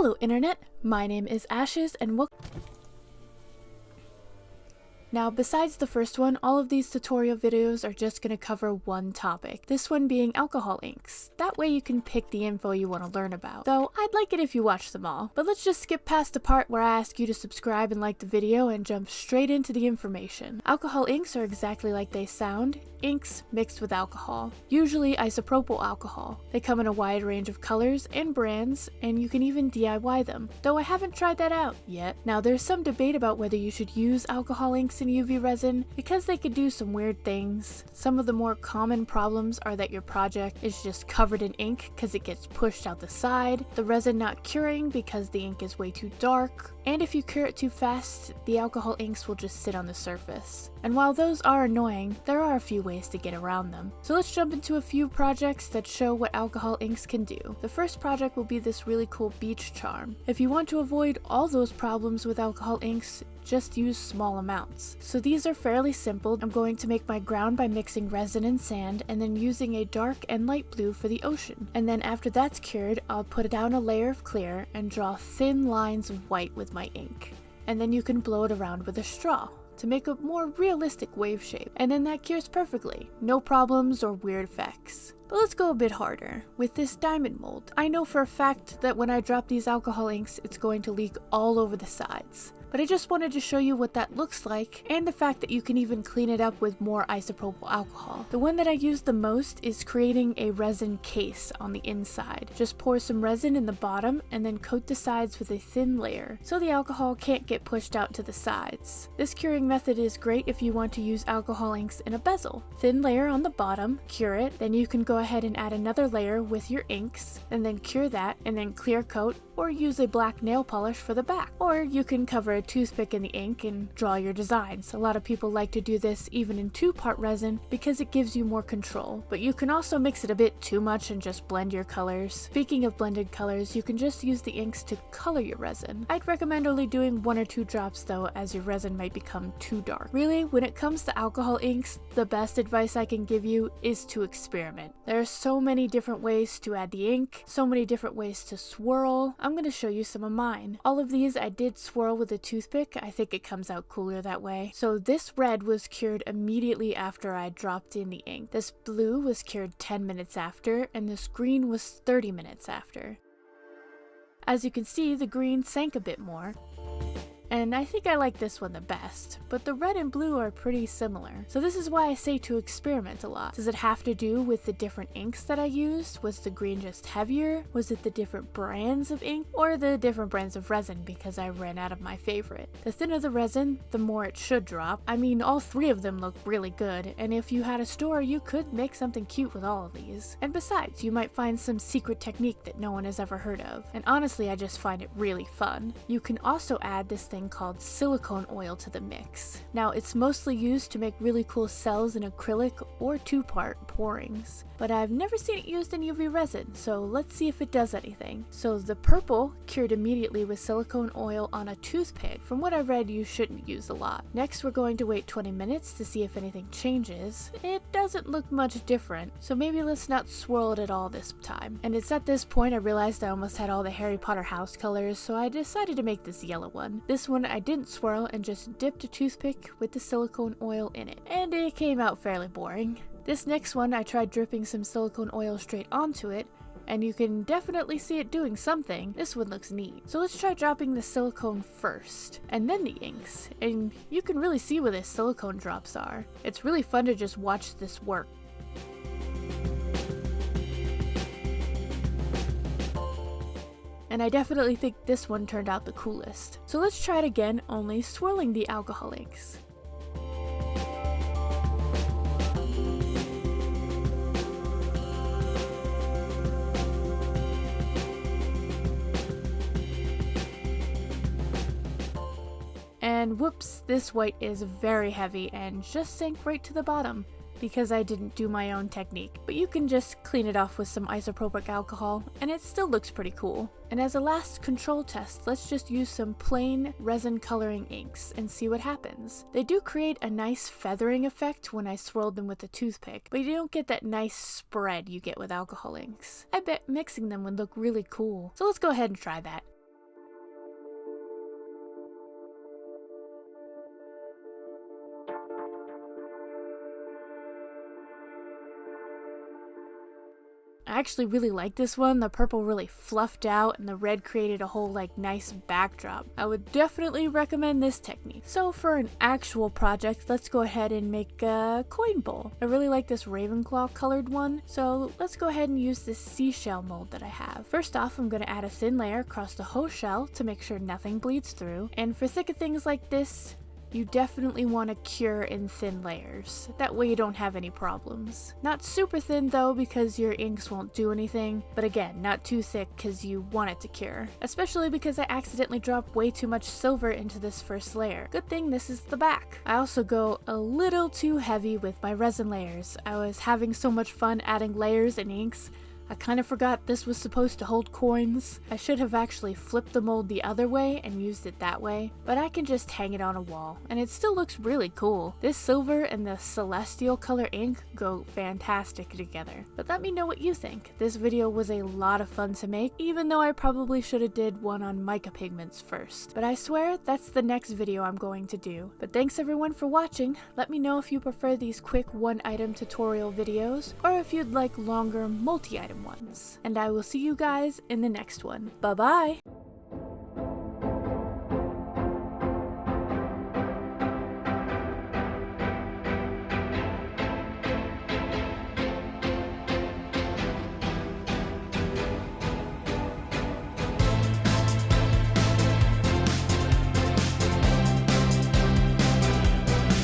Hello Internet, my name is Ashes and welcome. Now, besides the first one, all of these tutorial videos are just going to cover one topic, this one being alcohol inks. That way you can pick the info you want to learn about. Though, I'd like it if you watch them all. But let's just skip past the part where I ask you to subscribe and like the video and jump straight into the information. Alcohol inks are exactly like they sound, inks mixed with alcohol. Usually isopropyl alcohol. They come in a wide range of colors and brands, and you can even DIY them. Though I haven't tried that out yet. Now, there's some debate about whether you should use alcohol inks in UV resin because they could do some weird things. Some of the more common problems are that your project is just covered in ink because it gets pushed out the side, the resin not curing because the ink is way too dark, and if you cure it too fast, the alcohol inks will just sit on the surface. And while those are annoying, there are a few ways to get around them. So let's jump into a few projects that show what alcohol inks can do. The first project will be this really cool beach charm. If you want to avoid all those problems with alcohol inks, just use small amounts. So these are fairly simple. I'm going to make my ground by mixing resin and sand and then using a dark and light blue for the ocean. And then after that's cured, I'll put down a layer of clear and draw thin lines of white with my ink. And then you can blow it around with a straw to make a more realistic wave shape. And then that cures perfectly. No problems or weird effects. But let's go a bit harder. With this diamond mold, I know for a fact that when I drop these alcohol inks, it's going to leak all over the sides. But I just wanted to show you what that looks like and the fact that you can even clean it up with more isopropyl alcohol. The one that I use the most is creating a resin case on the inside. Just pour some resin in the bottom and then coat the sides with a thin layer so the alcohol can't get pushed out to the sides. This curing method is great if you want to use alcohol inks in a bezel. Thin layer on the bottom, cure it, then you can go ahead and add another layer with your inks and then cure that and then clear coat or use a black nail polish for the back. Or you can cover a toothpick in the ink and draw your designs. A lot of people like to do this even in 2-part resin because it gives you more control, but you can also mix it a bit too much and just blend your colors. Speaking of blended colors, you can just use the inks to color your resin. I'd recommend only doing 1 or 2 drops though, as your resin might become too dark. Really, when it comes to alcohol inks, the best advice I can give you is to experiment. There are so many different ways to add the ink, so many different ways to swirl. I'm going to show you some of mine. All of these I did swirl with a toothpick. I think it comes out cooler that way. So this red was cured immediately after I dropped in the ink. This blue was cured 10 minutes after, and this green was 30 minutes after. As you can see, the green sank a bit more. And I think I like this one the best, but the red and blue are pretty similar. So this is why I say to experiment a lot. Does it have to do with the different inks that I used? Was the green just heavier? Was it the different brands of ink? Or the different brands of resin because I ran out of my favorite? The thinner the resin, the more it should drop. I mean, all 3 of them look really good, and if you had a store, you could make something cute with all of these. And besides, you might find some secret technique that no one has ever heard of. And honestly, I just find it really fun. You can also add this thing called silicone oil to the mix. Now, it's mostly used to make really cool cells in acrylic or 2-part pourings, but I've never seen it used in UV resin, so let's see if it does anything. So the purple cured immediately with silicone oil on a toothpick. From what I read, you shouldn't use a lot. Next, we're going to wait 20 minutes to see if anything changes. It doesn't look much different, so maybe let's not swirl it at all this time. And it's at this point I realized I almost had all the Harry Potter house colors, so I decided to make this yellow one. This one I didn't swirl and just dipped a toothpick with the silicone oil in it, and it came out fairly boring. This next one I tried dripping some silicone oil straight onto it, and you can definitely see it doing something. This one looks neat. So let's try dropping the silicone first, and then the inks, and you can really see where the silicone drops are. It's really fun to just watch this work. And I definitely think this one turned out the coolest. So let's try it again, only swirling the alcohol inks. And whoops, this white is very heavy and just sank right to the bottom because I didn't do my own technique. But you can just clean it off with some isopropyl alcohol and it still looks pretty cool. And as a last control test, let's just use some plain resin coloring inks and see what happens. They do create a nice feathering effect when I swirled them with a toothpick, but you don't get that nice spread you get with alcohol inks. I bet mixing them would look really cool. So let's go ahead and try that. I actually really like this one. The purple really fluffed out and the red created a whole like nice backdrop. I would definitely recommend this technique. So for an actual project, let's go ahead and make a coin bowl. I really like this Ravenclaw colored one, so let's go ahead and use this seashell mold that I have. First off, I'm going to add a thin layer across the whole shell to make sure nothing bleeds through. And for thicker things like this, you definitely want to cure in thin layers. That way you don't have any problems. Not super thin though, because your inks won't do anything, but again, not too thick because you want it to cure. Especially because I accidentally dropped way too much silver into this first layer. Good thing this is the back. I also go a little too heavy with my resin layers. I was having so much fun adding layers and inks, I kind of forgot this was supposed to hold coins. I should have actually flipped the mold the other way and used it that way, but I can just hang it on a wall, and it still looks really cool. This silver and the celestial color ink go fantastic together. But let me know what you think. This video was a lot of fun to make, even though I probably should have did one on mica pigments first. But I swear that's the next video I'm going to do. But thanks everyone for watching. Let me know if you prefer these quick one-item tutorial videos, or if you'd like longer multi-item ones. And I will see you guys in the next one. Bye bye!